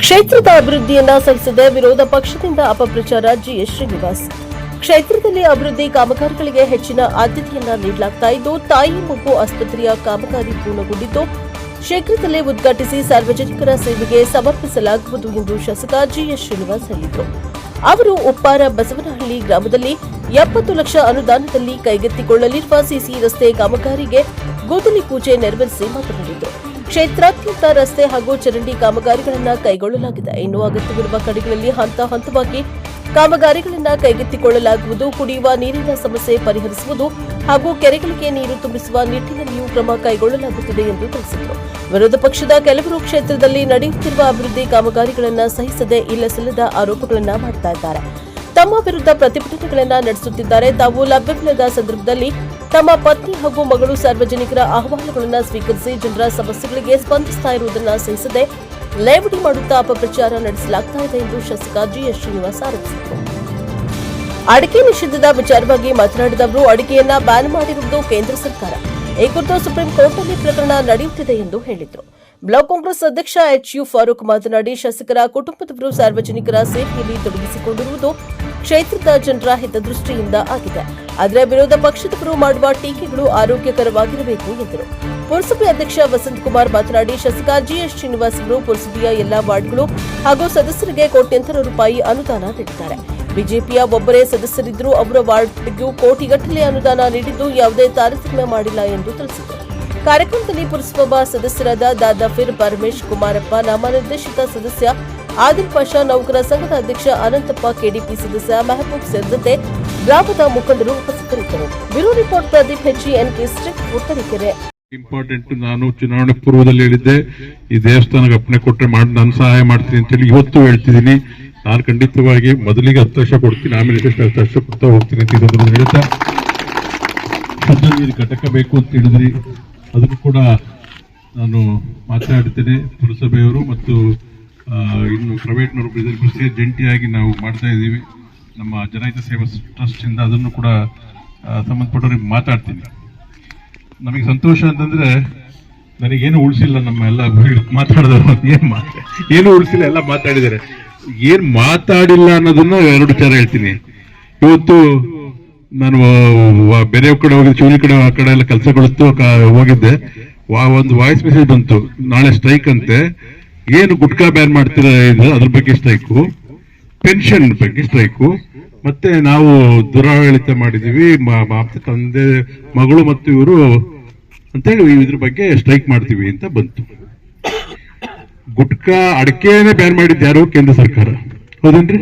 ಕ್ಷೇತ್ರದ ಅಭಿವೃದ್ಧಿಯನ್ನ ಸಹಿಸದೆ ವಿರೋಧ ಪಕ್ಷದಿಂದ ಅಪಪ್ರಚಾರ ಜಿಎಸ್ ಶ್ರೀನಿವಾಸ್. ಕ್ಷೇತ್ರದಲ್ಲಿ ಅಭಿವೃದ್ಧಿ ಕಾಮಗಾರಿಗಳಿಗೆ ಹೆಚ್ಚಿನ ಆದ್ಯತೆಯನ್ನ ನೀಡಲಾಗ್ತಾ ಇದ್ದು, ತಾಯಿ ಮಗು ಆಸ್ಪತ್ರೆಯ ಕಾಮಗಾರಿ ಪೂರ್ಣಗೊಂಡಿದ್ದು ಶೀಘ್ರದಲ್ಲೇ ಉದ್ಘಾಟಿಸಿ ಸಾರ್ವಜನಿಕರ ಸೇವೆಗೆ ಸಮರ್ಪಿಸಲಾಗುವುದು ಎಂದು ಶಾಸಕ ಜಿಎಸ್ ಶ್ರೀನಿವಾಸ್ ಹೇಳಿದರು. ಅವರು ಉಪ್ಪಾರ ಬಸವನಹಳ್ಳಿ ಗ್ರಾಮದಲ್ಲಿ 70 ಲಕ್ಷ ಅನುದಾನದಲ್ಲಿ ಕೈಗೆತ್ತಿಕೊಳ್ಳಲಿರುವ ಸಿಸಿ ರಸ್ತೆ ಕಾಮಗಾರಿಗೆ ಗುದ್ದಲಿ ಪೂಜೆ ನೆರವೇರಿಸಿ ಮಾತನಾಡಿದರು. ಕ್ಷೇತ್ರಾದ್ಯಂತ ರಸ್ತೆ ಹಾಗೂ ಚರಂಡಿ ಕಾಮಗಾರಿಗಳನ್ನು ಕೈಗೊಳ್ಳಲಾಗಿದೆ. ಇನ್ನು ಅಗತ್ಯವಿರುವ ಕಡೆಗಳಲ್ಲಿ ಹಂತ ಹಂತವಾಗಿ ಕಾಮಗಾರಿಗಳನ್ನು ಕೈಗೆತ್ತಿಕೊಳ್ಳಲಾಗುವುದು. ಕುಡಿಯುವ ನೀರಿನ ಸಮಸ್ಯೆ ಪರಿಹರಿಸುವುದು ಹಾಗೂ ಕೆರೆಗಳಿಗೆ ನೀರು ತುಂಬಿಸುವ ನಿಟ್ಟಿನಲ್ಲಿಯೂ ಕ್ರಮ ಕೈಗೊಳ್ಳಲಾಗುತ್ತಿದೆ ಎಂದು ತಿಳಿಸಿದರು. ವಿರೋಧ ಪಕ್ಷದ ಕೆಲವರು ಕ್ಷೇತ್ರದಲ್ಲಿ ನಡೆಯುತ್ತಿರುವ ಅಭಿವೃದ್ಧಿ ಕಾಮಗಾರಿಗಳನ್ನು ಸಹಿಸದೆ ಇಲ್ಲಸಲ್ಲದ ಆರೋಪಗಳನ್ನು ಮಾಡ್ತಾ ಇದ್ದಾರೆ. ತಮ್ಮ ವಿರುದ್ಧ ಪ್ರತಿಭಟನೆಗಳನ್ನು ನಡೆಸುತ್ತಿದ್ದಾರೆ. ತಾವು ಲಭ್ಯವಿಲ್ಲದ ಸಂದರ್ಭದಲ್ಲಿ ತಮ್ಮ ಪತ್ನಿ ಹಾಗೂ ಮಗಳು ಸಾರ್ವಜನಿಕರ ಅಹವಾಲುಗಳನ್ನು ಸ್ವೀಕರಿಸಿ ಜನರ ಸಮಸ್ಯೆಗಳಿಗೆ ಸ್ಪಂದಿಸ್ತಾ ಇರುವುದನ್ನು ಸಹಿಸದೆ ಲೇವಡಿ ಮಾಡುತ್ತಾ ಅಪಪ್ರಚಾರ ನಡೆಸಲಾಗ್ತಾ ಇದೆ ಎಂದು ಶಾಸಕ ಜಿಎಸ್ ಶ್ರೀನಿವಾಸ್ ಆರೋಪಿಸಿದರು. ಅಡಿಕೆ ನಿಷೇಧದ ವಿಚಾರವಾಗಿ ಮಾತನಾಡಿದ ಅವರು, ಅಡಿಕೆಯನ್ನ ಬ್ಯಾನ್ ಮಾಡಿರುವುದು ಕೇಂದ್ರ ಸರ್ಕಾರ. ಈ ಕುರಿತು ಸುಪ್ರೀಂ ಕೋರ್ಟ್ನಲ್ಲಿ ಪ್ರಕರಣ ನಡೆಯುತ್ತಿದೆ ಎಂದು ಹೇಳಿದರು. ಬ್ಲಾಕ್ ಕಾಂಗ್ರೆಸ್ ಅಧ್ಯಕ್ಷ ಎಚ್ಯು ಫಾರೂಕ್ ಮಾತನಾಡಿ, ಶಾಸಕರ ಕುಟುಂಬದವರು ಸಾರ್ವಜನಿಕರ ಸೇವೆಯಲ್ಲಿ ತೊಡಗಿಸಿಕೊಂಡಿರುವುದು ಕ್ಷೇತ್ರದ ಜನರ ಹಿತದೃಷ್ಟಿಯಿಂದ ಆಗಿದೆ. ಆದರೆ ವಿರೋಧ ಪಕ್ಷದವರು ಮಾಡುವ ಟೀಕೆಗಳು ಆರೋಗ್ಯಕರವಾಗಿರಬೇಕು ಎಂದರು. ಪುರಸಭೆ ಅಧ್ಯಕ್ಷ ವಸಂತ್ ಕುಮಾರ್ ಮಾತನಾಡಿ, ಶಾಸಕ ಜಿಎಸ್ ಶ್ರೀನಿವಾಸ್ ಅವರು ಪುರಸಭೆಯ ಎಲ್ಲಾ ವಾರ್ಡ್ಗಳು ಹಾಗೂ ಸದಸ್ಯರಿಗೆ ಕೋಟ್ಯಂತರ ರೂಪಾಯಿ ಅನುದಾನ ನೀಡಿದ್ದಾರೆ. ಬಿಜೆಪಿಯ ಒಬ್ಬರೇ ಸದಸ್ಯರಿದ್ದರೂ ಅವರ ವಾರ್ಡ್ಗೂ ಕೋಟಿಗಟ್ಟಲೆ ಅನುದಾನ ನೀಡಿದ್ದು ಯಾವುದೇ ತಾರತಮ್ಯ ಮಾಡಿಲ್ಲ ಎಂದು ತಿಳಿಸಿದರು. ಕಾರ್ಯಕ್ರಮದಲ್ಲಿ ಪುರಸಭಾ ಸದಸ್ಯರಾದ ದಾದಾಫಿರ್ ಪರಮೇಶ್ ಕುಮಾರಪ್ಪ, ನಾಮನಿರ್ದೇಶಿತ ಸದಸ್ಯ ಆದಿಲ್ ಪಾಷಾ, ನೌಕರ ಸಂಘದ ಅಧ್ಯಕ್ಷ ಅನಂತಪ್ಪ, ಕೆಡಿಪಿ ಸದಸ್ಯ ಮೆಹಬೂಬ್ ಸೇರಿದಂತೆ ಗ್ರಾಮದ ಮುಖಂಡರು ಉಪಸ್ಥಿತರಿದ್ದರು. ಬ್ಯೂರೋ ರಿಪೋರ್ಟ್ ಪ್ರದೀಪ್ ಹೆಚ್ಚಿ, ಎನ್ಕೆ ಸ್ಟ್ರಿಕ್ಟ್, ಹೊಸಕೆರೆ. ಇಂಪಾರ್ಟೆಂಟ್. ನಾನು ಚುನಾವಣೆ ಪೂರ್ವದಲ್ಲಿ ಹೇಳಿದ್ದೆ, ಈ ದೇವಸ್ಥಾನಕ್ಕೆ ಅಪ್ಪಣೆ ಕೊಟ್ಟರೆ ನಾನು ಸಹಾಯ ಮಾಡ್ತೀನಿ ಅಂತ ಹೇಳಿ ಇವತ್ತು ಹೇಳ್ತಿದ್ದೀನಿ. ನಾನು ಖಂಡಿತವಾಗಿ ಮೊದಲಿಗೆ 10 ವರ್ಷ ಕೊಡ್ತೀನಿ, ಆಮೇಲೆ 10 ವರ್ಷ ಕೊಡ್ತಾ ಹೋಗ್ತೀನಿ ಅಂತ ಇದನ್ನು ಹೇಳ್ತಾ, ಶುದ್ಧ ನೀರು ಘಟಕ ಬೇಕು ಅಂತ ಹೇಳಿದ್ರಿ, ಅದನ್ನು ಕೂಡ ನಾನು ಮಾತನಾಡ್ತೇನೆ. ಪುರಸಭೆಯವರು ಮತ್ತು ಇನ್ನು ಪ್ರೈವೇಟ್ನವರು ಸೇರಿ ಜಂಟಿಯಾಗಿ ನಾವು ಮಾಡ್ತಾ ಇದ್ದೀವಿ. ನಮ್ಮ ಜನಹಿತ ಸೇವಾ ಟ್ರಸ್ಟ್ ಇಂದ ಅದನ್ನು ಕೂಡ ಸಂಬಂಧಪಟ್ಟವ್ರಿಗೆ ಮಾತಾಡ್ತೀನಿ. ನಮಗೆ ಸಂತೋಷ ಅಂತಂದ್ರೆ, ನನಗೇನು ಉಳಿಸಿಲ್ಲ. ನಮ್ಮ ಎಲ್ಲ ಮಾತಾಡಿದವರು ಏನು ಉಳಿಸಿಲ್ಲ, ಎಲ್ಲ ಮಾತಾಡಿದ್ದಾರೆ. ಏನ್ ಮಾತಾಡಿಲ್ಲ ಅನ್ನೋದನ್ನ 2 ವಿಚಾರ ಹೇಳ್ತೀನಿ. ಇವತ್ತು ನಾನು ಬೇರೆ ಕಡೆ ಹೋಗಿದ್ದೆ, ಚೂಲಿ ಕಡೆ ಆ ಕಡೆ ಎಲ್ಲ ಕೆಲಸ ಕೊಡುತ್ತೋ ಹೋಗಿದ್ದೆ. ಒಂದು ವಾಯ್ಸ್ ಮೆಸೇಜ್ ಬಂತು, ನಾಳೆ ಸ್ಟ್ರೈಕ್ ಅಂತೆ. ಏನು ಗುಟ್ಕಾ ಬ್ಯಾನ್ ಮಾಡ್ತೀರಾ ಅದ್ರ ಬಗ್ಗೆ ಸ್ಟ್ರೈಕು, ಪೆನ್ಷನ್ ಬಗ್ಗೆ ಸ್ಟ್ರೈಕು, ಮತ್ತೆ ನಾವು ದುರಾಡಳಿತ ಮಾಡಿದೀವಿ, ತಂದೆ ಮಗಳು ಮತ್ತು ಇವರು ಅಂತೇಳಿ ಇದ್ರ ಬಗ್ಗೆ ಸ್ಟ್ರೈಕ್ ಮಾಡ್ತೀವಿ ಅಂತ ಬಂತು. ಗುಟ್ಕಾ ಅಡಿಕೆನೇ ಬ್ಯಾನ್ ಮಾಡಿದ್ದು ಯಾರು? ಕೇಂದ್ರ ಸರ್ಕಾರ. ಹೌದೇನ್ರಿ?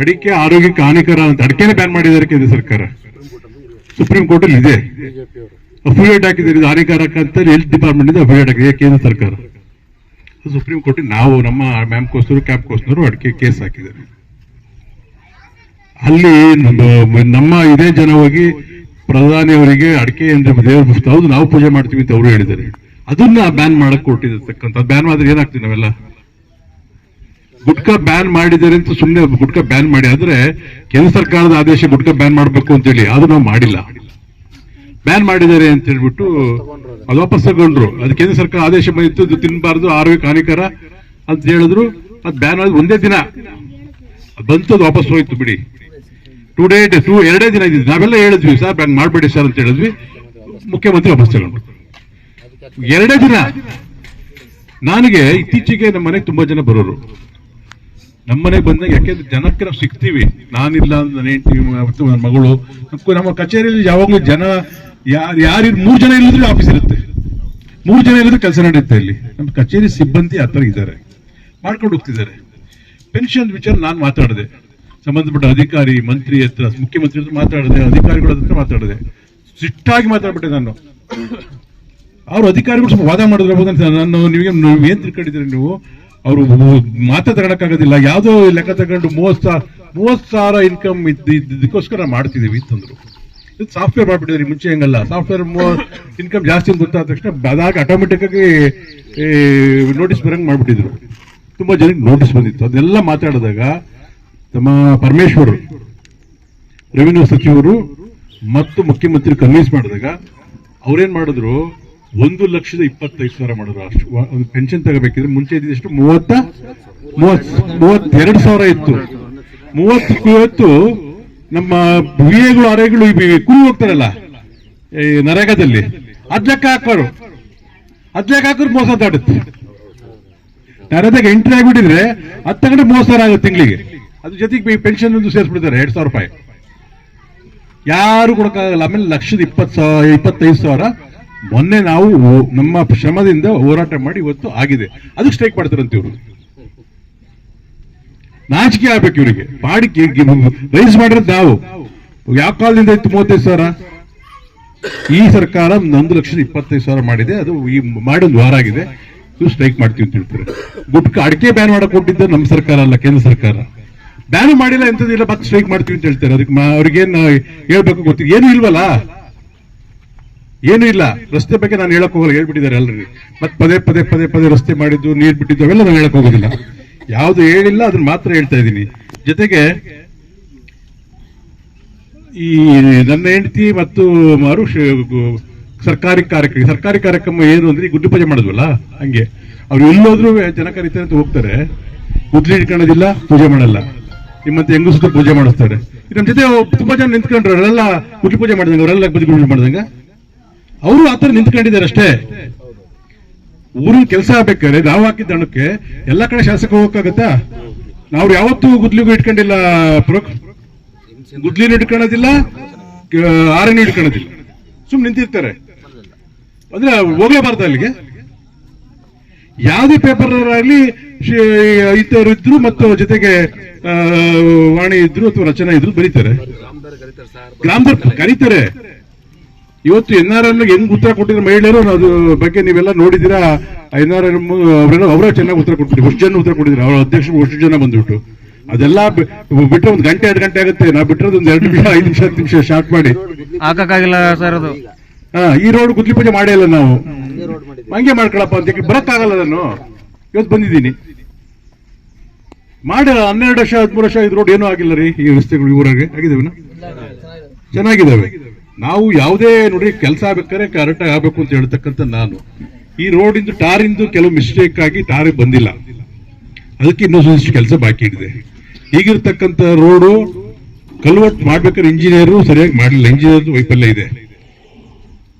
ಅಡಿಕೆ ಆರೋಗ್ಯಕ್ಕೆ ಹಾನಿಕರ ಅಂತ ಅಡಿಕೆನೇ ಬ್ಯಾನ್ ಮಾಡಿದ್ದಾರೆ ಕೇಂದ್ರ ಸರ್ಕಾರ. ಸುಪ್ರೀಂ ಕೋರ್ಟ್ ಅಲ್ಲಿ ಇದೆ, ಅಫಿಡೇಟ್ ಹಾಕಿದ್ದಾರೆ, ಇದು ಹಾನಿಕಾರಕ ಅಂತ ಹೆಲ್ತ್ ಡಿಪಾರ್ಟ್ಮೆಂಟ್ ಇಂದ ಅಫಿಡೇಟ್ ಹಾಕಿದೆ ಕೇಂದ್ರ ಸರ್ಕಾರ. ಸುಪ್ರೀಂ ಕೋರ್ಟ್ ನಾವು ನಮ್ಮ ಮ್ಯಾಮ್ಕೋಸ್ಕರ ಕ್ಯಾಪ್ಕೋಸ್ಕರ ಅಡಿಕೆ ಕೇಸ್ ಹಾಕಿದ್ದಾರೆ. ಅಲ್ಲಿ ನಮ್ಮ ಇದೇ ಜನ ಹೋಗಿ ಪ್ರಧಾನಿ ಅವರಿಗೆ ಅಡಿಕೆ ಅಂದ್ರೆ ದೇವ್ರ ಹೌದು ನಾವು ಪೂಜೆ ಮಾಡ್ತೀವಿ ಅಂತ ಅವರು ಹೇಳಿದ್ದಾರೆ. ಅದನ್ನ ಬ್ಯಾನ್ ಮಾಡಕ್ ಕೊಟ್ಟಿರ್ತಕ್ಕಂಥ, ಬ್ಯಾನ್ ಮಾಡಿದ್ರೆ ಏನಾಗ್ತೀವಿ ನಾವೆಲ್ಲ? ಗುಟ್ಕಾ ಬ್ಯಾನ್ ಮಾಡಿದ್ದಾರೆ ಅಂತ ಸುಮ್ಮನೆ ಗುಟ್ಕಾ ಬ್ಯಾನ್ ಮಾಡಿ, ಆದ್ರೆ ಕೇಂದ್ರ ಸರ್ಕಾರದ ಆದೇಶ ಗುಟ್ಕಾ ಬ್ಯಾನ್ ಮಾಡಬೇಕು ಅಂತೇಳಿ ಅದು ನಾವು ಮಾಡಿಲ್ಲ. ಬ್ಯಾನ್ ಮಾಡಿದ್ದಾರೆ ಅಂತ ಹೇಳ್ಬಿಟ್ಟು ಅದು ವಾಪಸ್ ತಗೊಂಡ್ರು. ಅದು ಕೇಂದ್ರ ಸರ್ಕಾರ ಆದೇಶ ಬಂದಿತ್ತು, ತಿನ್ನಬಾರ್ದು, ಆರೋಗ್ಯಕ್ಕೆ ಹಾನಿಕರ ಅಂತ ಹೇಳಿದ್ರು. ಅದು ಬ್ಯಾನ್ ಆದ ಒಂದೇ ದಿನ ಬಂತು, ಅದು ವಾಪಸ್ ಹೋಯ್ತು. ಬಿಡಿ, 2 ದಿನ ಇದ್ದಿದ್ದು. ನಾವೆಲ್ಲ ಹೇಳಿದ್ವಿ, ಸರ್ ಬ್ಯಾನ್ ಮಾಡಬೇಡಿ ಸರ್ ಅಂತ ಹೇಳಿದ್ವಿ. ಮುಖ್ಯಮಂತ್ರಿ ವಾಪಸ್ ತಗೊಂಡ್ರು. 2 ದಿನ. ನನಗೆ ಇತ್ತೀಚೆಗೆ ನಮ್ಮ ಮನೆಗೆ ತುಂಬಾ ಜನ ಬರೋರು. ನಮ್ಮನೆಗೆ ಬಂದಾಗ, ಯಾಕೆಂದ್ರೆ ಜನಕ್ಕೆ ನಾವು ಸಿಗ್ತೀವಿ. ನಾನಿಲ್ಲ, ನನ್ನ ಹೆಂಡತಿ ಮತ್ತು ನನ್ನ ಮಗಳು. ನಮ್ಮ ಕಚೇರಿಯಲ್ಲಿ ಯಾವಾಗಲೂ ಜನ ಯಾರು 3 ಜನ ಇಲ್ಲಿದ್ರೆ ಆಫೀಸ್ ಇರುತ್ತೆ, 3 ಜನ ಇಲ್ಲಿದ್ರೆ ಕೆಲಸ ನಡೆಯುತ್ತೆ. ಇಲ್ಲಿ ನಮ್ಮ ಕಚೇರಿ ಸಿಬ್ಬಂದಿ ಆ ಥರ ಇದ್ದಾರೆ, ಮಾಡ್ಕೊಂಡು ಹೋಗ್ತಿದ್ದಾರೆ. ಪೆನ್ಷನ್ ವಿಚಾರ ನಾನು ಮಾತಾಡಿದೆ, ಸಂಬಂಧಪಟ್ಟ ಅಧಿಕಾರಿ ಮಂತ್ರಿ ಹತ್ರ, ಮುಖ್ಯಮಂತ್ರಿ ಹತ್ರ ಮಾತಾಡಿದೆ, ಅಧಿಕಾರಿಗಳ ಹತ್ರ ಮಾತಾಡಿದೆ. ಸಿಟ್ಟಾಗಿ ಮಾತಾಡ್ಬಿಟ್ಟೆ ನಾನು. ಅವ್ರು ಅಧಿಕಾರಿಗಳು ಸ್ವಲ್ಪ ವಾದ ಮಾಡಿದ್ರೆ ನಾನು, ನೀವೇನ್ ತಿಳ್ಕೊಂಡಿದ್ದೀರಿ ನೀವು? ಅವರು ಮಾತಾ ತಗೊಳಕ್ಕಾಗೋದಿಲ್ಲ, ಯಾವ್ದೋ ಲೆಕ್ಕ ತಗೊಂಡು 30 ಸಾವಿರ ಇನ್ಕಮ್ ಇದಕ್ಕೋಸ್ಕರ ಮಾಡ್ತಿದೀವಿ ಅಂತಂದ್ರು. ಇದು ಸಾಫ್ಟ್ವೇರ್ ಮಾಡ್ಬಿಟ್ಟಿದ್ರಿ, ಮುಂಚೆ ಹೆಂಗಲ್ಲ. ಸಾಫ್ಟ್ವೇರ್ ಇನ್ಕಮ್ ಜಾಸ್ತಿ ಅಂತ ಗೊತ್ತಾದ ತಕ್ಷಣ ಅದಾಗ ಆಟೋಮೆಟಿಕ್ ಆಗಿ ನೋಟಿಸ್ ಬರಂಗ್ ಮಾಡ್ಬಿಟ್ಟಿದ್ರು. ತುಂಬಾ ಜನಕ್ಕೆ ನೋಟಿಸ್ ಬಂದಿತ್ತು. ಅದೆಲ್ಲ ಮಾತಾಡಿದಾಗ ನಮ್ಮ ಪರಮೇಶ್ವರ್ ರೆವಿನ್ಯೂ ಸಚಿವರು ಮತ್ತು ಮುಖ್ಯಮಂತ್ರಿ ಕನ್ವಿನ್ಸ್ ಮಾಡಿದಾಗ ಅವ್ರೇನ್ ಮಾಡಿದ್ರು, 1,25,000 ಮಾಡಿದ್ರು. ಅಷ್ಟು ಒಂದು ಪೆನ್ಷನ್ ತಗೋಬೇಕಿದ್ರೆ ಮುಂಚೆ ಇದ್ದಿದ್ದು 32,000 ಇತ್ತು. 30 ಇವತ್ತು ನಮ್ಮ ವಿಎಗಳು ಅರೆಗಳು ಕುರಿ ಹೋಗ್ತಾರಲ್ಲ ಈ ನರೇಗಾದಲ್ಲಿ ಅದ್ಲಕ್ಕ ಹಾಕೋರು ಮೋಸ ದಾಡುತ್ತೆ. ನರೇಗಾಗ ಎಂಟ್ರಿ ಆಗಿಬಿಟ್ಟಿದ್ರೆ 10 ತಗೊಂಡು 30,000 ಆಗುತ್ತೆ ತಿಂಗಳಿಗೆ. ಅದ್ರ ಜೊತೆಗೆ ಪೆನ್ಷನ್ ಒಂದು ಸೇರಿಸ್ಬಿಡ್ತಾರೆ 2,000 ರೂಪಾಯಿ. ಯಾರು ಕೊಡಕ್ಕಾಗಲ್ಲ. ಆಮೇಲೆ 1,25,000 ಮೊನ್ನೆ ನಾವು ನಮ್ಮ ಶ್ರಮದಿಂದ ಹೋರಾಟ ಮಾಡಿ ಇವತ್ತು ಆಗಿದೆ. ಅದಕ್ಕೆ ಸ್ಟ್ರೈಕ್ ಮಾಡ್ತಾರಂತೆ ಇವರು. ನಾಚಿಕೆ ಆಗ್ಬೇಕು ಇವರಿಗೆ. ಮಾಡಿ ರೈಸ್ ಮಾಡಿರೋದು ನಾವು ಯಾವ ಕಾಲದಿಂದ ಇತ್ತು 35,000. ಈ ಸರ್ಕಾರ 1,25,000 ಮಾಡಿದೆ. ಅದು ಈ ಮಾಡೊಂದು ವಾರ ಆಗಿದೆ. ಇವು ಸ್ಟ್ರೈಕ್ ಮಾಡ್ತೀವಿ ಅಂತ ಹೇಳ್ತಾರೆ. ಗುಟ್ಕ ಅಡಿಕೆ ಬ್ಯಾನ್ ಮಾಡಕ್ ಕೊಟ್ಟಿದ್ದ ನಮ್ಮ ಸರ್ಕಾರ ಅಲ್ಲ, ಕೇಂದ್ರ ಸರ್ಕಾರ. ಬ್ಯಾನ್ ಮಾಡಿಲ್ಲ ಎಂತದಿಲ್ಲ, ಮತ್ತೆ ಸ್ಟ್ರೈಕ್ ಮಾಡ್ತೀವಿ ಅಂತ ಹೇಳ್ತಾರೆ. ಅದಕ್ಕೆ ಅವ್ರಿಗೇನು ಹೇಳ್ಬೇಕು ಗೊತ್ತಿಲ್ಲ. ಏನು ಇಲ್ವಲ್ಲ, ಏನು ಇಲ್ಲ. ರಸ್ತೆ ಬಗ್ಗೆ ನಾನು ಹೇಳಕ್ ಹೋಗಲ್ಲ, ಹೇಳ್ಬಿಟ್ಟಿದ್ದಾರೆ ಅಲ್ರಿ. ಮತ್ತೆ ಪದೇ ರಸ್ತೆ ಮಾಡಿದ್ದು, ನೀರ್ ಬಿಟ್ಟಿದ್ದು ಅವೆಲ್ಲ ನಾನು ಹೇಳಕ್ ಹೋಗೋದಿಲ್ಲ. ಯಾವ್ದು ಹೇಳಿಲ್ಲ ಅದನ್ನ ಮಾತ್ರ ಹೇಳ್ತಾ ಇದ್ದೀನಿ. ಜೊತೆಗೆ ಈ ನನ್ನ ಹೆಂಡತಿ ಮತ್ತು ಮಾರು ಸರ್ಕಾರಿ ಕಾರ್ಯಕ್ರಮ ಏನು ಅಂದ್ರೆ ಗುಡ್ಡು ಪೂಜೆ ಮಾಡಿದ್ವಲ್ಲ, ಹಂಗೆ ಅವ್ರು ಎಲ್ಲೋದ್ರೂ ಜನ ಕರೀತಾರೆ ಅಂತ ಹೋಗ್ತಾರೆ. ಗುದ್ಲಿ ಇಟ್ಕೊಳ್ಳೋದಿಲ್ಲ, ಪೂಜೆ ಮಾಡಲ್ಲ. ನಿಮ್ಮಂತ ಹೆಂಗು ಸುತ್ತ ಪೂಜೆ ಮಾಡಿಸ್ತಾರೆ. ನಮ್ಮ ಜೊತೆ ತುಂಬಾ ಜನ ನಿಂತ್ಕೊಂಡ್ರು, ಅವರೆಲ್ಲ ಗುಡ್ಲಿ ಪೂಜೆ ಮಾಡಿದಂಗ, ಅವರೆಲ್ಲ ಬದಿ ಗುಡ್ಲಿ ಮಾಡಿದಂಗ ಅವರು ಆತರ ನಿಂತ್ಕೊಂಡಿದ್ದಾರೆ ಅಷ್ಟೇ. ಊರಿನ ಕೆಲಸ ಆಗ್ಬೇಕಾದ್ರೆ ನಾವು ಹಾಕಿದ್ದ ಹಣಕ್ಕೆ ಎಲ್ಲ ಕಡೆ ಶಾಸಕ ಹೋಗಕ್ಕಾಗತ್ತಾ? ನಾವು ಯಾವತ್ತೂ ಗುದ್ಲಿಗೂ ಇಟ್ಕೊಂಡಿಲ್ಲ, ಗುದ್ಲಿನೂ ಇಟ್ಕೊಳ್ಳೋದಿಲ್ಲ, ಆರನ್ನು ಇಟ್ಕೊಳ್ಳೋದಿಲ್ಲ. ಸುಮ್ಮನೆ ನಿಂತಿರ್ತಾರೆ ಅಂದ್ರೆ ಹೋಗ್ಲೇಬಾರ್ದು ಅಲ್ಲಿಗೆ. ಯಾವುದೇ ಪೇಪರ್ ಆಗಲಿ ಇತರು ಇದ್ರು ಮತ್ತು ಜೊತೆಗೆ ವಾಣಿ ಇದ್ರು ಅಥವಾ ರಚನಾ ಇದ್ರು ಬರೀತಾರೆ, ಗ್ರಾಮದವ್ರು ಕರೀತಾರೆ. ಇವತ್ತು NRL ಹೆಂಗ್ ಉತ್ತರ ಕೊಟ್ಟಿದ್ರು ಮಹಿಳೆಯರು, ಅದು ಬಗ್ಗೆ ನೀವೆಲ್ಲ ನೋಡಿದಿರಾ. NRL ಅವರೇ ಚೆನ್ನಾಗಿ ಉತ್ತರ ಕೊಟ್ಬಿಟ್ಟು ಎಷ್ಟು ಜನ ಉತ್ತರ ಕೊಟ್ಟಿದ್ರು. ಅವ್ರ ಅಧ್ಯಕ್ಷರು ಎಷ್ಟು ಜನ ಬಂದ್ಬಿಟ್ಟು ಅದೆಲ್ಲ ಬಿಟ್ಟರೆ 1 ಗಂಟೆ 2 ಗಂಟೆ ಆಗುತ್ತೆ. ನಾವು ಬಿಟ್ಟರೆ ಒಂದು 2 ನಿಮಿಷ 5 ನಿಮಿಷ 10 ನಿಮಿಷ ಶಾರ್ಟ್ ಮಾಡಿ ಹಾಕಕ್ಕಾಗಿಲ್ಲ ಸರ್. ಅದು ಈ ರೋಡ್ ಗುದ್ಲಿ ಪೂಜೆ ಮಾಡೇ ಇಲ್ಲ ನಾವು. ಹಂಗೆ ಮಾಡ್ಕೊಳಪ್ಪ ಅಂತ ಬರಕ್ಕಾಗಲ್ಲ. ನಾನು ಇವತ್ತು ಬಂದಿದ್ದೀನಿ ಮಾಡಿ 12 ವರ್ಷ 13 ವರ್ಷ ಇದು ರೋಡ್ ಏನೂ ಆಗಿಲ್ಲ ರೀ. ಈ ರಸ್ತೆಗಳು ಊರಾಗೆ ಆಗಿದಾವೆ, ಚೆನ್ನಾಗಿದ್ದಾವೆ. ನಾವು ಯಾವುದೇ ನೋಡಿ ಕೆಲಸ ಆಗ್ಬೇಕಾದ್ರೆ ಕರೆಕ್ಟ್ ಆಗಿ ಆಗ್ಬೇಕು ಅಂತ ಹೇಳ್ತಕ್ಕಂಥ ನಾನು ಈ ರೋಡ್ ಇಂದು ಟಾರಿಂದು ಕೆಲವು ಮಿಸ್ಟೇಕ್ ಆಗಿ ಟಾರ್ ಬಂದಿಲ್ಲ, ಅದಕ್ಕೆ ಇನ್ನೊಂದಿಷ್ಟು ಕೆಲಸ ಬಾಕಿ ಇದೆ. ಹೀಗಿರ್ತಕ್ಕಂಥ ರೋಡು ಕಲ್ವರ್ಟ್ ಮಾಡ್ಬೇಕಾದ್ರೆ ಇಂಜಿನಿಯರು ಸರಿಯಾಗಿ ಮಾಡಲಿಲ್ಲ, ಇಂಜಿನಿಯರ್ ವೈಫಲ್ಯ ಇದೆ.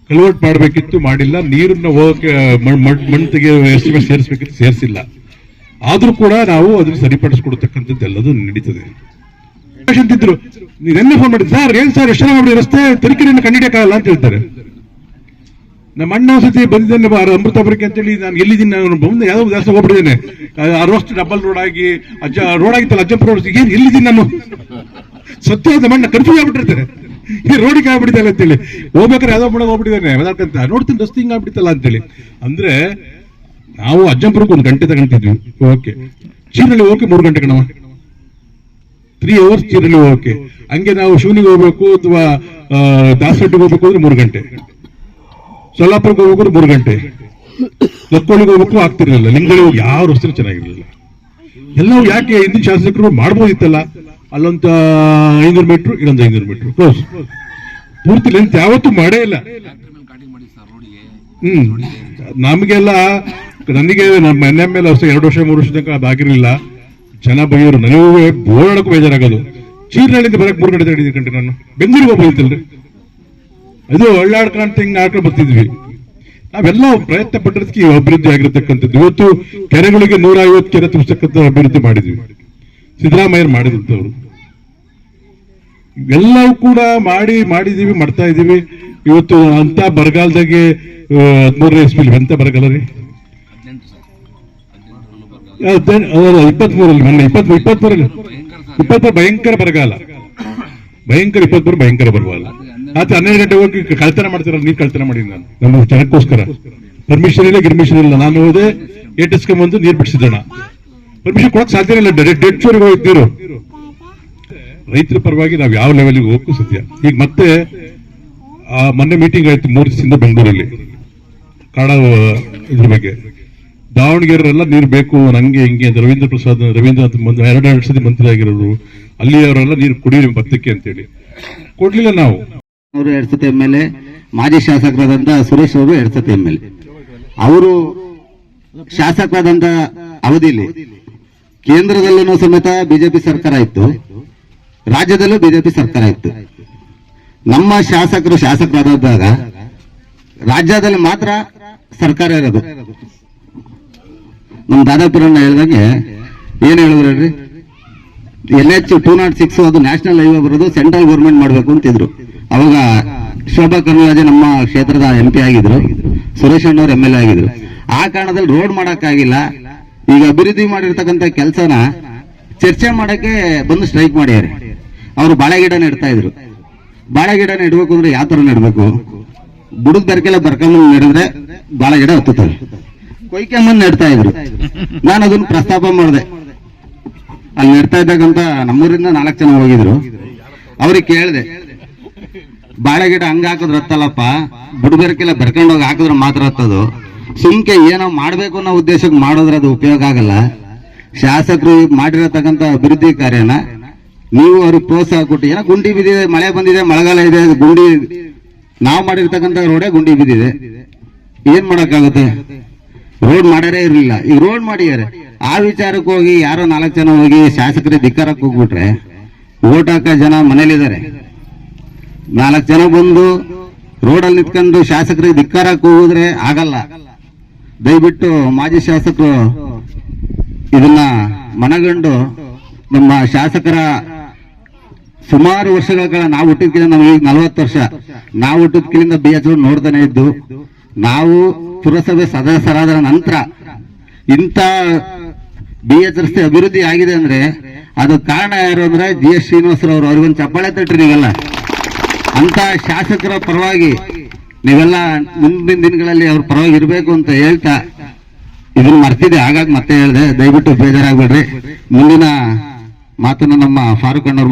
ಕಲ್ವರ್ಟ್ ಮಾಡಬೇಕಿತ್ತು, ಮಾಡಿಲ್ಲ. ನೀರನ್ನ ಹೋಗಕ್ಕೆ ಮಣ್ಣು ತೆಗೆಯೋ ಎಸ್ಟಿಮೇಟ್ ಸೇರಿಸಬೇಕಿತ್ತು, ಸೇರಿಸಿಲ್ಲ. ಆದ್ರೂ ಕೂಡ ನಾವು ಅದನ್ನು ಸರಿಪಡಿಸ್ಕೊಡ್ತಕ್ಕಂಥದ್ದು ಎಲ್ಲದೂ ನಡೀತದೆ. ಅಂತಿದ್ರು, ನೀವೆನ್ನೇ ಫೋನ್ ಮಾಡಿದ್ರು, ಸರ್ ಏನ್ ಸರ್ ಎಷ್ಟು ಮಾಡಿ ರಸ್ತೆ ತನಿಖೆಯನ್ನು ಕಂಡಿಡಿಯಕ್ಕಾಗಲ್ಲ ಅಂತ ಹೇಳ್ತಾರೆ. ನಮ್ಮ ಅಣ್ಣ ಸತಿ ಬಂದಿದ್ದೇನೆ ಅಮೃತಾಪುರಕ್ಕೆ ಅಂತೇಳಿ ನಾನು ಎಲ್ಲಿದ್ದೀನಿ, ನಾನು ಬಂದು ಯಾವ್ದೋ ಜಾಸ್ತಿ ಹೋಗ್ಬಿಟ್ಟಿದ್ದೇನೆ. 6 ವರ್ಷ ಡಬಲ್ ರೋಡ್ ಆಗಿ ರೋಡ್ ಆಗಿತ್ತಲ್ಲ ಅಜ್ಜಂಪುರ ರೋಡ್, ಏನ್ ಎಲ್ಲಿದ್ದೀನಿ ನಾನು? ಸತ್ಯ ನಮ್ಮ ಅಣ್ಣ ಕನ್ಫ್ಯೂಸ್ ಆಗ್ಬಿಟ್ಟಿರ್ತಾರೆ, ಈ ರೋಡಿಗೆ ಆಗ್ಬಿಟ್ಟಿದ್ದಲ್ಲ ಅಂತೇಳಿ. ಹೋಗ್ಬೇಕಾದ್ರೆ ಯಾವ್ದೋ ಮಾಡೋ ಹೋಗ್ಬಿಟ್ಟಿದ್ದಾನೆ ಅದಕ್ಕಂತ ನೋಡ್ತೀನಿ ರಸ್ತೆ ಹಿಂಗ್ ಆಗ್ಬಿಟ್ಟಿತ್ತಲ್ಲ ಅಂತೇಳಿ. ಅಂದ್ರೆ ನಾವು ಅಜ್ಜಂಪುರಕ್ಕೆ 1 ಗಂಟೆ ತಗೊಂತಿದ್ವಿ, ಓಕೆ. ಚೀರಲ್ಲಿ ಹೋಗಕ್ಕೆ 3 ಗಂಟೆ ಕಣವ, 3 hours ಚೀರಲ್ಲಿ ಹೋಗಕ್ಕೆ. ಹಂಗೆ ನಾವು ಶಿವನಿಗೆ ಹೋಗ್ಬೇಕು ಅಥವಾ ದಾಸರಟ್ಟಿಗೆ ಹೋಗ್ಬೇಕು ಅಂದ್ರೆ 3 ಗಂಟೆ, ಸೊಲ್ಲಾಪುರಕ್ಕೆ ಹೋಗ್ಬೇಕು 3 ಗಂಟೆ, ಲಕ್ಕೋಳಿಗೆ ಹೋಗ್ಬೇಕು ಆಗ್ತಿರ್ಲಿಲ್ಲ, ಲಿಂಗಳಿಗೆ ಹೋಗಿ ಯಾವ ರಸ್ತೆ ಚೆನ್ನಾಗಿರ್ಲಿಲ್ಲ. ಎಲ್ಲವೂ ಯಾಕೆ ಹಿಂದಿನ ಶಾಸಕರು ಮಾಡ್ಬೋದಿತ್ತಲ್ಲ, ಅಲ್ಲೊಂದು 500 ಮೀಟರ್ ಇಲ್ಲೊಂದು 500 ಮೀಟರ್ ಕ್ಲೋಸ್, ಪೂರ್ತಿ ಲೆಂತ್ ಯಾವತ್ತೂ ಮಾಡೇ ಇಲ್ಲ. ನಮಗೆಲ್ಲ ನನಗೆ ನಮ್ಮ ಮನೆ ಮೇಲೆ 2 ವರ್ಷ 3 ವರ್ಷ ತನಕ ಅದಾಗಿರ್ಲಿಲ್ಲ. ಜನ ಬೈಯೋರು, ನನಗೂ ಬೋರಾಡಕ್ಕೂ ಬೇಜಾರಾಗೋದು. ಚೀರ್ನಳ್ಳಿಂದ ಬರಕ್ 3 ಗಂಟೆ ತಗೊಂಡಿದ್ದೆ ನಾನು, ಬೆಂಗಳೂರಿಗೆ ಹೋಗ್ಬೋದಿತ್ತಲ್ರಿ. ಅದು ಒಳ್ಳಾಡ್ಕೊಂತ ಹಿಂಗ್ ಆಡ್ಕೊಂಡು ಬರ್ತಿದ್ವಿ. ನಾವೆಲ್ಲ ಪ್ರಯತ್ನ ಪಟ್ಟಿರೋದಕ್ಕೆ ಅಭಿವೃದ್ಧಿ ಆಗಿರತಕ್ಕಂಥದ್ದು. ಇವತ್ತು ಕೆರೆಗಳಿಗೆ 150 ಕೆರೆ ತುಂಬಿಸ್ತಕ್ಕಂಥ ಅಭಿವೃದ್ಧಿ ಮಾಡಿದ್ವಿ, ಸಿದ್ದರಾಮಯ್ಯರು ಮಾಡಿದಂಥವ್ರು. ಎಲ್ಲವೂ ಕೂಡ ಮಾಡಿದೀವಿ, ಮಾಡ್ತಾ ಇದೀವಿ. ಇವತ್ತು ಅಂತ ಬರಗಾಲದಾಗೆ 13ನೇ ಇಸ್ವಿಲಿ ಎಂತ ಬರಗಾಲ ರೀ, 23ರಲ್ಲಿ ಮೊನ್ನೆ 23 ಭಯಂಕರ ಬರಗಾಲ, 23 ಭಯಂಕರ ಬರಗಾಲ. ರಾತ್ರಿ 12 ಗಂಟೆ ಹೋಗಿ ಕಳ್ತನ ಮಾಡ್ತಾರಲ್ಲ, ನೀರು ಕಳ್ತನ ಮಾಡಿದ್ ನಾನು ನಮ್ಮ ಜನಕ್ಕೋಸ್ಕರ. ಪರ್ಮಿಷನ್ ಇಲ್ಲ, ಗಿರ್ಮಿಷನ್ ಇಲ್ಲ. ನಾನು ಹೋದೆ, ಏಟಿಸ್ಕೊಂಬಂದು ನೀರು ಬಿಡಿಸಿದಣ. ಪರ್ಮಿಷನ್ ಕೊಡಕ್ ಸಾಧ್ಯ ಇಲ್ಲ, ಡೆಡ್ ಶೋರಿಗೆ ಹೋಗಿದ್ದೀರು. ರೈತರ ಪರವಾಗಿ ನಾವು ಯಾವ ಲೆವೆಲ್ಗೆ ಹೋಗಕ್ಕೂ ಸತ್ಯ. ಈಗ ಮತ್ತೆ ಮೊನ್ನೆ ಮೀಟಿಂಗ್ ಆಯ್ತು 3 ದಿವಸದಿಂದ ಬೆಂಗಳೂರಲ್ಲಿ ಕಾಡ ಇದ್ರ ಬಗ್ಗೆ. ದಾವಣಗೆರೆಲ್ಲ ನೀರು ಬೇಕು ನಂಗೆ ಹಿಂಗೆ ಅಂತ ರವೀಂದ್ರ ಅಂತ 2 ಸತಿ ಮಂತ್ರಿ ಆಗಿರೋರು, ಅಲ್ಲಿ ಅವರೆಲ್ಲ ನೀರು ಕುಡಿಯಿರಿ ಭತ್ತಕ್ಕೆ ಅಂತೇಳಿ ಕೊಡ್ಲಿಲ್ಲ ನಾವು. 2 ಸತಿ ಮೇಲೆ ಮಾಜಿ ಶಾಸಕರಾದಂತ ಸುರೇಶ್ ಅವರು 2 ಸತಿ MLA. ಅವರು ಶಾಸಕರಾದಂತ ಅವಧಿಯಲ್ಲಿ ಕೇಂದ್ರದಲ್ಲೂ ಸಮೇತ ಬಿಜೆಪಿ ಸರ್ಕಾರ ಇತ್ತು, ರಾಜ್ಯದಲ್ಲೂ ಬಿಜೆಪಿ ಸರ್ಕಾರ ಇತ್ತು. ನಮ್ಮ ಶಾಸಕರಾದಾಗ ರಾಜ್ಯದಲ್ಲಿ ಮಾತ್ರ ಸರ್ಕಾರ ಇರೋದು. ನಮ್ಮ ದಾದಾಪುರನ್ನ ಹೇಳಿದಂಗೆ ಏನ್ ಹೇಳಿದ್ರು ಹೇಳ್ರಿ, NH 206 ಅದು ನ್ಯಾಷನಲ್ ಹೈವೇ ಬರೋದು ಸೆಂಟ್ರಲ್ ಗೌರ್ಮೆಂಟ್ ಮಾಡ್ಬೇಕು ಅಂತಿದ್ರು. ಅವಾಗ ಶೋಭಾ ಕರಂದ್ಲಾಜೆ ನಮ್ಮ ಕ್ಷೇತ್ರದ MP ಆಗಿದ್ರು, ಸುರೇಶ್ ಅಣ್ಣವ್ರು MLA ಆಗಿದ್ರು. ಆ ಕಾರಣದಲ್ಲಿ ರೋಡ್ ಮಾಡಕ್ಕಾಗಿಲ್ಲ. ಈಗ ಅಭಿವೃದ್ಧಿ ಮಾಡಿರ್ತಕ್ಕಂಥ ಕೆಲಸನ ಚರ್ಚೆ ಮಾಡಕ್ಕೆ ಬಂದು ಸ್ಟ್ರೈಕ್ ಮಾಡ್ಯಾರೆ. ಅವರು ಬಾಳೆ ಗಿಡ ನೆಡ್ತಾ ಇದ್ರು. ಬಾಳೆ ಗಿಡ ನೆಡ್ಬೇಕು ಅಂದ್ರೆ ಯಾವ ತರ ನೆಡ್ಬೇಕು? ಬುಡದ್ ಬೆರಕೆಲ್ಲ ಬರ್ಕೊಂಬಂದ್ ನೆಡಿದ್ರೆ ಬಾಳೆ ಗಿಡ ಹತ್ತುತ್ತವೆ. ಕೊಯ್ಕೊಂಬಂದ್ ನೆಡ್ತಾ ಇದ್ರು. ನಾನು ಅದನ್ನ ಪ್ರಸ್ತಾಪ ಮಾಡಿದೆ. ಅಲ್ಲಿ ನೆಡ್ತಾ ಇದ್ದಾಗಂತ ನಮ್ಮೂರಿಂದ 4 ಜನ ಹೋಗಿದ್ರು. ಅವ್ರಿಗೆ ಕೇಳಿದೆ, ಬಾಳೆ ಗಿಡ ಹಂಗ ಹಾಕಿದ್ರೆ ಹತ್ತಲ್ಲಪ್ಪ, ಬುಡಬೆರಕೆಲ್ಲ ಬೆರ್ಕೊಂಡೋಗಿ ಹಾಕಿದ್ರೆ ಮಾತ್ರ ಹತ್ತದು. ಸುಮ್ಕೆ ಏನೋ ಮಾಡ್ಬೇಕು ಅನ್ನೋ ಉದ್ದೇಶಕ್ಕೆ ಮಾಡೋದ್ರೆ ಅದು ಉಪಯೋಗ ಆಗಲ್ಲ. ಶಾಸಕರು ಮಾಡಿರತಕ್ಕಂತ ಅಭಿವೃದ್ಧಿ ಕಾರ್ಯನ ನೀವು ಅವ್ರಿಗೆ ಪ್ರೋತ್ಸಾಹ ಕೊಟ್ಟು, ಏನೋ ಗುಂಡಿ ಬಿದ್ದಿದೆ, ಮಳೆ ಬಂದಿದೆ, ಮಳೆಗಾಲ ಇದೆ, ಗುಂಡಿ ನಾವು ಮಾಡಿರ್ತಕ್ಕಂಥ ರೋಡೇ ಗುಂಡಿ ಬಿದ್ದಿದೆ, ಏನ್ ಮಾಡಕ್ಕಾಗುತ್ತೆ? ರೋಡ್ ಮಾಡ್ಯಾರೇ ಇರಲಿಲ್ಲ, ಈಗ ರೋಡ್ ಮಾಡಿದ್ದಾರೆ. ಆ ವಿಚಾರಕ್ಕೆ ಹೋಗಿ ಯಾರೋ 4 ಜನ ಹೋಗಿ ಶಾಸಕರಿಗೆ ಧಿಕ್ಕಾರಕ್ಕೆ ಹೋಗ್ಬಿಟ್ರೆ ಓಟ್ ಹಾಕೋ ಜನ ಮನೇಲಿದ್ದಾರೆ. 4 ಜನ ಬಂದು ರೋಡಲ್ಲಿ ನಿಂತ್ಕೊಂಡು ಶಾಸಕರಿಗೆ ಧಿಕ್ಕಾರಕ್ಕೆ ಹೋಗಿದ್ರೆ ಆಗಲ್ಲ. ದಯವಿಟ್ಟು ಮಾಜಿ ಶಾಸಕರು ಇದನ್ನ ಮನಗಂಡು ನಮ್ಮ ಶಾಸಕರ ಸುಮಾರು ವರ್ಷಗಳ ಕಾಲ, ನಾವು ಹುಟ್ಟಿದ್ಕಿಂತ ನಮಗೆ ಈಗ 40 ವರ್ಷ, ನಾವು ಹುಟ್ಟಿದ್ಕಿಂತ BH ರೋಡ್ ನೋಡ್ತಾನೆ ಇದ್ದು, ನಾವು ಪುರಸಭೆ ಸದಸ್ಯರಾದ ನಂತರ ಇಂಥ BH ರಸ್ತೆ ಅಭಿವೃದ್ಧಿ ಆಗಿದೆ ಅಂದ್ರೆ ಅದು ಕಾರಣ ಯಾರು ಅಂದ್ರೆ GS ಶ್ರೀನಿವಾಸರವರು. ಅವ್ರಿಗೊಂದು ಚಪ್ಪಾಳೆ ತಟ್ರಿ ನೀವೆಲ್ಲ. ಅಂತ ಶಾಸಕರ ಪರವಾಗಿ ನೀವೆಲ್ಲ ಮುಂದಿನ ದಿನಗಳಲ್ಲಿ ಅವ್ರ ಪರವಾಗಿ ಇರಬೇಕು ಅಂತ ಹೇಳ್ತಾ ಇದನ್ನ ಮರ್ತಿದೆ, ಹಾಗಾಗಿ ಮತ್ತೆ ಹೇಳಿದೆ. ದಯವಿಟ್ಟು ಬೇಜಾರಾಗ್ಬೇಡ್ರಿ. ಮುಂದಿನ ಮಾತನ್ನು ನಮ್ಮ ಫಾರೂಕ್ ಅಣ್ಣವ್ರು